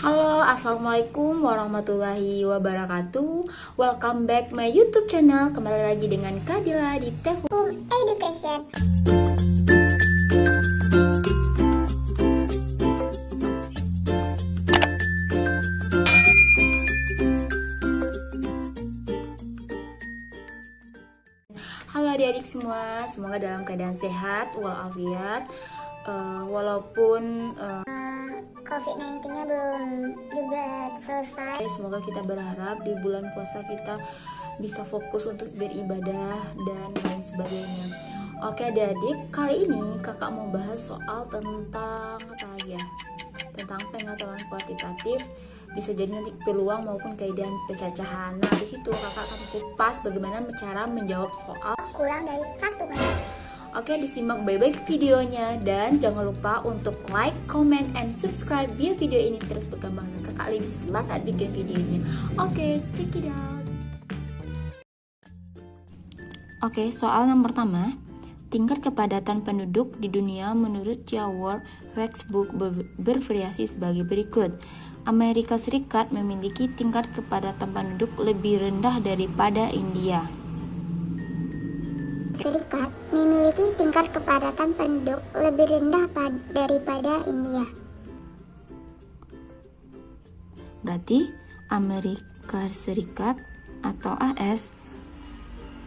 Halo, assalamualaikum warahmatullahi wabarakatuh. Welcome back my YouTube channel. Kembali lagi dengan Kadila di Tehu Education. Halo adik-adik semua, semoga dalam keadaan sehat walafiat. Walaupun COVID-19-nya belum juga selesai. semoga kita berharap di bulan puasa kita bisa fokus untuk beribadah dan lain sebagainya. Oke adik-adik, kali ini kakak mau bahas soal tentang apa lagi ya? Tentang pengetahuan kuantitatif, bisa jadi nanti peluang maupun keadaan pecacahan. Nah, di situ kakak akan kupas bagaimana cara menjawab soal Kurang dari 1 menit. Oke, disimak baik-baik videonya dan jangan lupa untuk like, comment, and subscribe biar video ini terus berkembang dan kakak lebih semangat bikin videonya. Oke, check it out. Oke, soal yang pertama, tingkat kepadatan penduduk di dunia menurut World Factbook bervariasi sebagai berikut. Amerika Serikat memiliki tingkat kepadatan penduduk lebih rendah daripada India. Serikat memiliki tingkat kepadatan penduduk lebih rendah daripada India. Berarti Amerika Serikat atau AS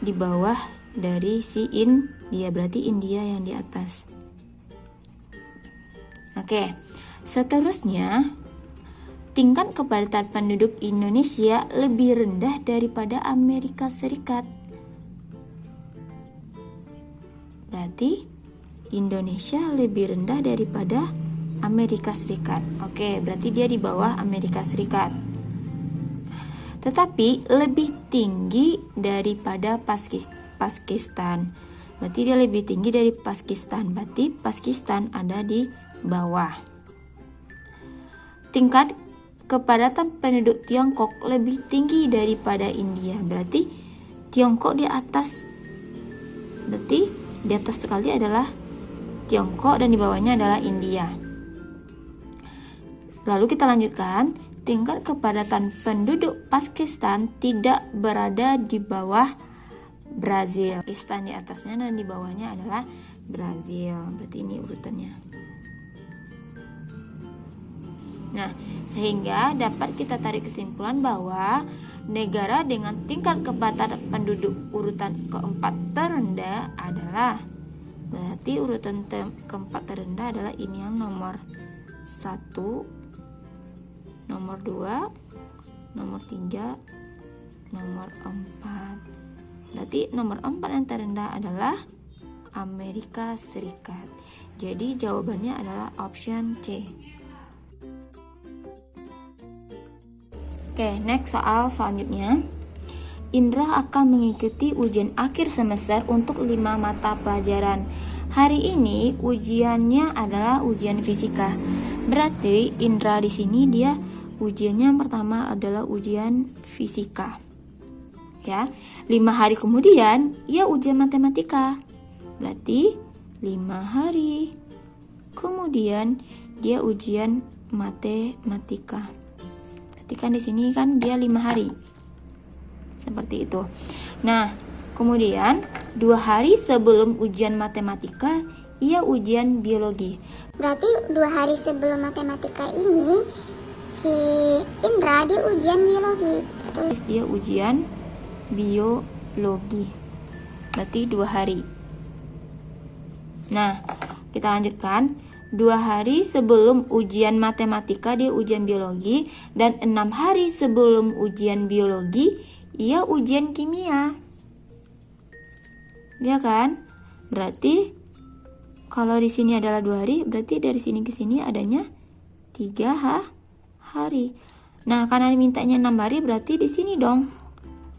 di bawah dari si India, berarti India yang di atas. Oke, seterusnya tingkat kepadatan penduduk Indonesia lebih rendah daripada Amerika Serikat. Berarti Indonesia lebih rendah daripada Amerika Serikat. Oke, berarti dia di bawah Amerika Serikat. Tetapi lebih tinggi daripada Pakistan. Berarti dia lebih tinggi dari Pakistan. Berarti Pakistan ada di bawah. Tingkat kepadatan penduduk Tiongkok lebih tinggi daripada India. Berarti Tiongkok di atas. Berarti di atas sekali adalah Tiongkok dan di bawahnya adalah India. Lalu kita lanjutkan, tingkat kepadatan penduduk Pakistan tidak berada di bawah Brazil. Pakistan di atasnya dan di bawahnya adalah Brazil. Berarti ini urutannya. Nah, sehingga dapat kita tarik kesimpulan bahwa negara dengan tingkat kepadatan penduduk urutan keempat terendah adalah, berarti urutan keempat terendah adalah ini yang nomor 1, nomor 2, nomor 3, nomor 4. Berarti nomor 4 yang terendah adalah Amerika Serikat. Jadi jawabannya adalah option C. Oke, next soal selanjutnya. Indra akan mengikuti ujian akhir semester untuk 5 mata pelajaran. Hari ini ujiannya adalah ujian fisika. Berarti Indra di sini dia ujiannya yang pertama adalah ujian fisika. Ya, 5 hari kemudian ia ujian matematika. Berarti 5 hari kemudian dia ujian matematika. Kan di sini kan dia 5 hari. Seperti itu. Nah, kemudian 2 hari sebelum ujian matematika, ia ujian biologi. Berarti 2 hari sebelum matematika ini si Indra dia ujian biologi. Terus dia ujian biologi. Berarti 2 hari. Nah, kita lanjutkan. 2 hari sebelum ujian matematika dia ujian biologi, dan 6 hari sebelum ujian biologi ia ujian kimia. Ya kan? Berarti kalau di sini adalah 2 hari, berarti dari sini ke sini adanya 3 hari. Nah, karena dimintanya 6 hari, berarti di sini dong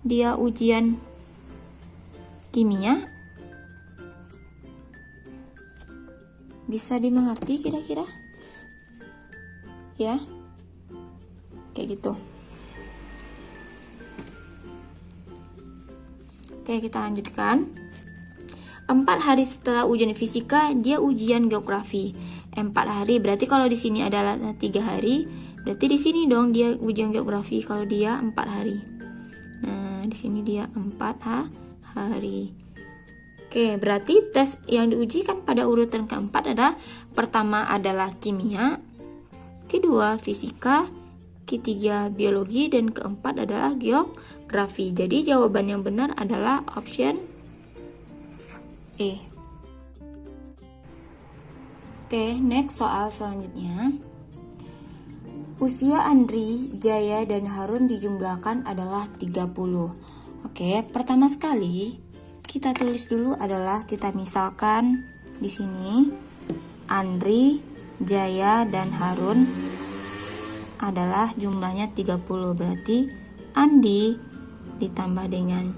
dia ujian kimia. Bisa dimengerti kira-kira? Ya? Kayak gitu. Oke, kita lanjutkan. 4 hari setelah ujian fisika, dia ujian geografi. 4 hari, berarti kalau di sini adalah 3 hari, Berarti di sini dong dia ujian geografi kalau dia 4 hari. Nah, di sini dia 4 hari. Oke, berarti tes yang diuji kan pada urutan keempat adalah pertama adalah kimia, kedua fisika, ketiga biologi, dan keempat adalah geografi. Jadi jawaban yang benar adalah option E. Oke, next soal selanjutnya. Usia Andri, Jaya, dan Harun dijumlahkan adalah 30. Oke, pertama sekali kita tulis dulu adalah kita misalkan di sini Andri, Jaya, dan Harun adalah jumlahnya 30. Berarti Andi ditambah dengan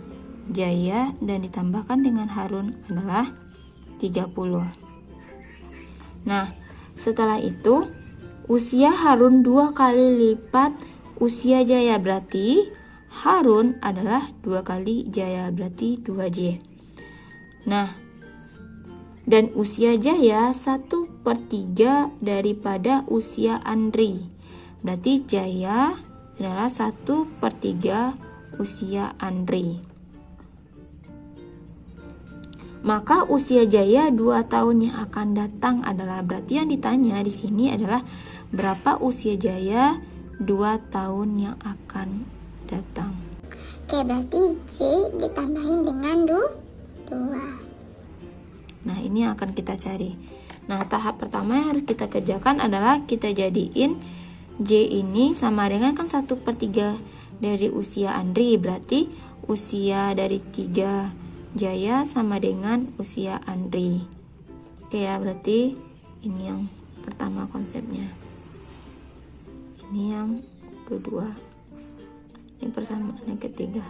Jaya dan ditambahkan dengan Harun adalah 30. Nah, setelah itu usia Harun 2 kali lipat usia Jaya, berarti Harun adalah 2 kali Jaya, berarti 2J. Nah, dan usia Jaya 1/3 daripada usia Andri. Berarti Jaya adalah 1/3 usia Andri. Maka usia Jaya 2 tahun yang akan datang adalah, berarti yang ditanya di sini adalah berapa usia Jaya 2 tahun yang akan datang. Oke, berarti C ditambahin dengan 2. Nah, ini akan kita cari. Nah, tahap pertama yang harus kita kerjakan adalah kita jadiin J ini sama dengan kan 1/3 dari usia Andri. Berarti usia dari 3 Jaya sama dengan usia Andri. Oke ya, berarti ini yang pertama konsepnya. Ini yang kedua. Ini persamaan yang ketiga.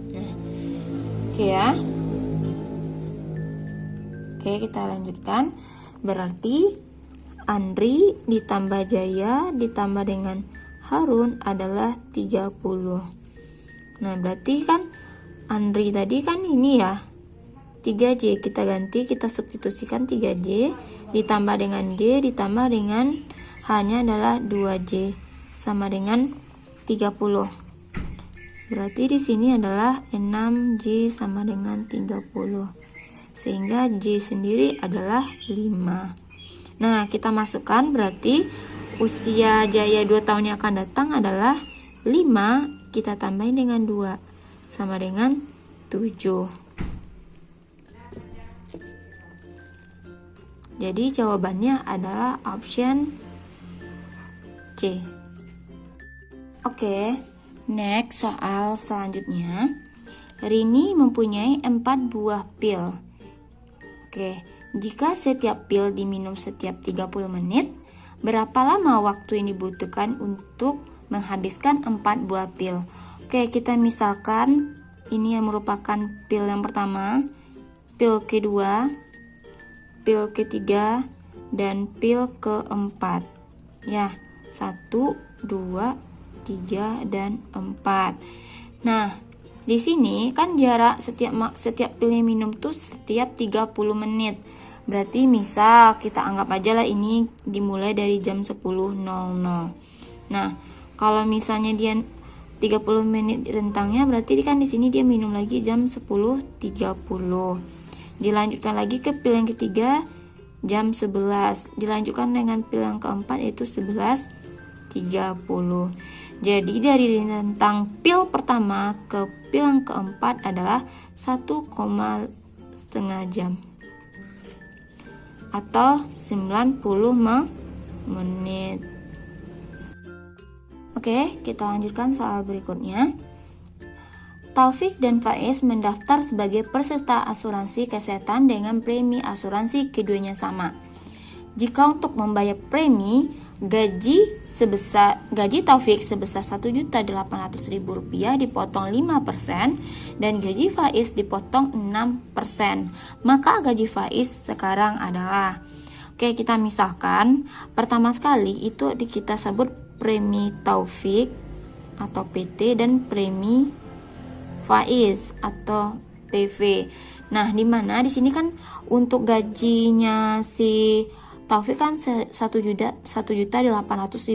Nah, oke ya. Oke, kita lanjutkan. Berarti Andri ditambah Jaya ditambah dengan Harun adalah 30. Nah, berarti kan Andri tadi kan ini ya 3J, kita ganti, kita substitusikan 3J ditambah dengan J ditambah dengan H-nya adalah 2J sama dengan 30. Berarti di sini adalah 6J sama dengan 30. Sehingga J sendiri adalah 5. Nah, kita masukkan berarti usia Jaya 2 tahun yang akan datang adalah 5, kita tambahin dengan 2 sama dengan 7. Jadi jawabannya adalah option C. Oke, next soal selanjutnya. Rini mempunyai 4 buah pil. Oke, jika setiap pil diminum setiap 30 menit, berapa lama waktu yang dibutuhkan untuk menghabiskan 4 buah pil? Oke, kita misalkan ini yang merupakan pil yang pertama, pil kedua, pil ketiga, dan pil keempat. Ya, 1, 2, 3, dan 4. Nah, di sini kan jarak setiap pil yang minum tuh setiap 30 menit. Berarti misal kita anggap aja lah ini dimulai dari jam 10.00. Nah, kalau misalnya dia 30 menit rentangnya, berarti kan di sini dia minum lagi jam 10.30. Dilanjutkan lagi ke pil yang ketiga jam 11. Dilanjutkan dengan pil yang keempat yaitu 11.30. Jadi dari rentang pil pertama ke pil yang keempat adalah 1,5 jam atau 90 menit. Oke, kita lanjutkan soal berikutnya. Taufik dan Faiz mendaftar sebagai peserta asuransi kesehatan dengan premi asuransi keduanya sama. Jika untuk membayar premi, gaji Taufik sebesar Rp1.800.000 dipotong 5% dan gaji Faiz dipotong 6%. Maka gaji Faiz sekarang adalah, oke, kita misalkan pertama sekali itu kita sebut premi Taufik atau PT dan premi Faiz atau PV. Nah, di mana di sini kan untuk gajinya si Taufik kan 1.800.000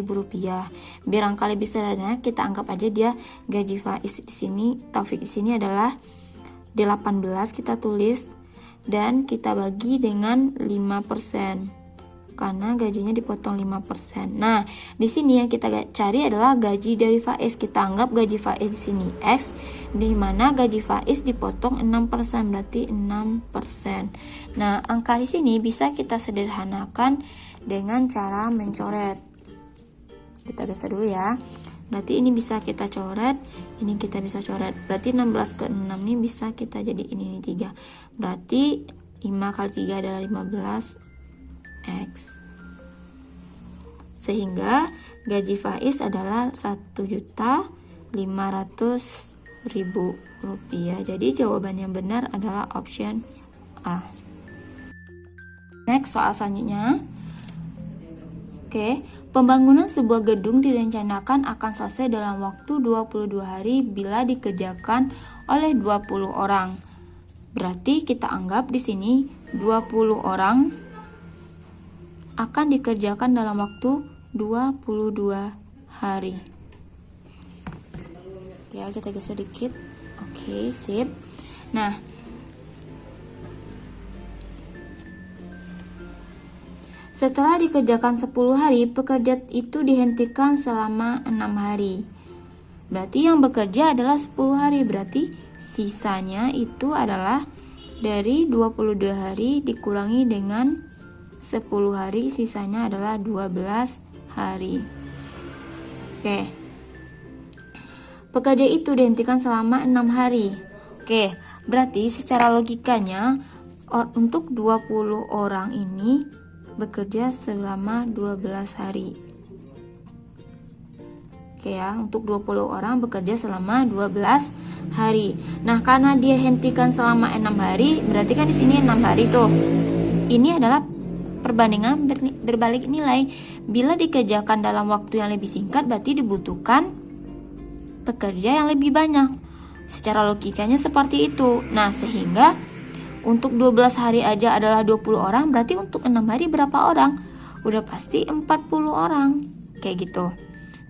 rupiah. Biar angka lebih sederhana, kita anggap aja dia gaji Faiz di sini, Taufik di sini adalah 18, kita tulis dan kita bagi dengan 5%. Karena gajinya dipotong 5%. Nah, di sini yang kita cari adalah gaji dari Faiz. Kita anggap gaji Faiz di sini X, di mana gaji Faiz dipotong 6%, berarti 6%. Nah, angka di sini bisa kita sederhanakan dengan cara mencoret. Kita geser dulu ya. Berarti ini bisa kita coret, ini kita bisa coret. Berarti 16 ke 6 ini bisa kita jadi ini 3. Berarti 5 kali 3 adalah 15 X. Sehingga gaji Faiz adalah 1.500.000 rupiah. Jadi jawaban yang benar adalah option A. Next, soal selanjutnya. Oke, pembangunan sebuah gedung direncanakan akan selesai dalam waktu 22 hari bila dikerjakan oleh 20 orang. Berarti kita anggap di sini 20 orang akan dikerjakan dalam waktu 22 hari. Ya, kita geser sedikit. Oke, sip. Nah, setelah dikerjakan 10 hari, pekerja itu dihentikan selama 6 hari. Berarti yang bekerja adalah 10 hari. Berarti sisanya itu adalah dari 22 hari dikurangi dengan 10 hari, sisanya adalah 12 hari. Oke. Pekerja itu dihentikan selama 6 hari. Oke, berarti secara logikanya untuk 20 orang ini bekerja selama 12 hari. Oke ya, untuk 20 orang bekerja selama 12 hari. Nah, karena dia hentikan selama 6 hari, berarti kan di sini 6 hari tuh. Ini adalah perbandingan berbalik nilai. Bila dikerjakan dalam waktu yang lebih singkat, berarti dibutuhkan pekerja yang lebih banyak. Secara logikanya seperti itu. Nah, sehingga untuk 12 hari aja adalah 20 orang, berarti untuk 6 hari berapa orang? Udah pasti 40 orang. Kayak gitu.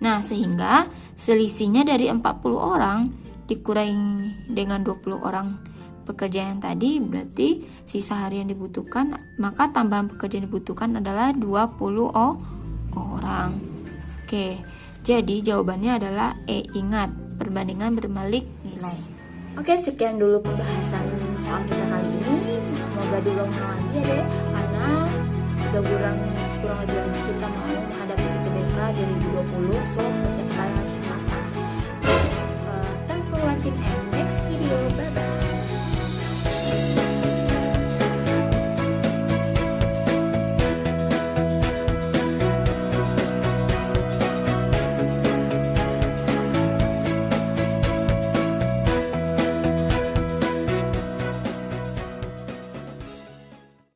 Nah, sehingga selisihnya dari 40 orang dikurangi dengan 20 orang pekerja yang tadi, berarti sisa hari yang dibutuhkan, maka tambahan pekerja yang dibutuhkan adalah 20 orang. Oke, jadi jawabannya adalah E. Ingat, perbandingan berbalik nilai. Oke, sekian dulu pembahasan soal kita kali ini. Semoga diulang lagi ya deh, karena 3 bulan kurang lebih lagi kita mau menghadapi UTBK 2020, so persiapkan harus matang. Thanks for watching and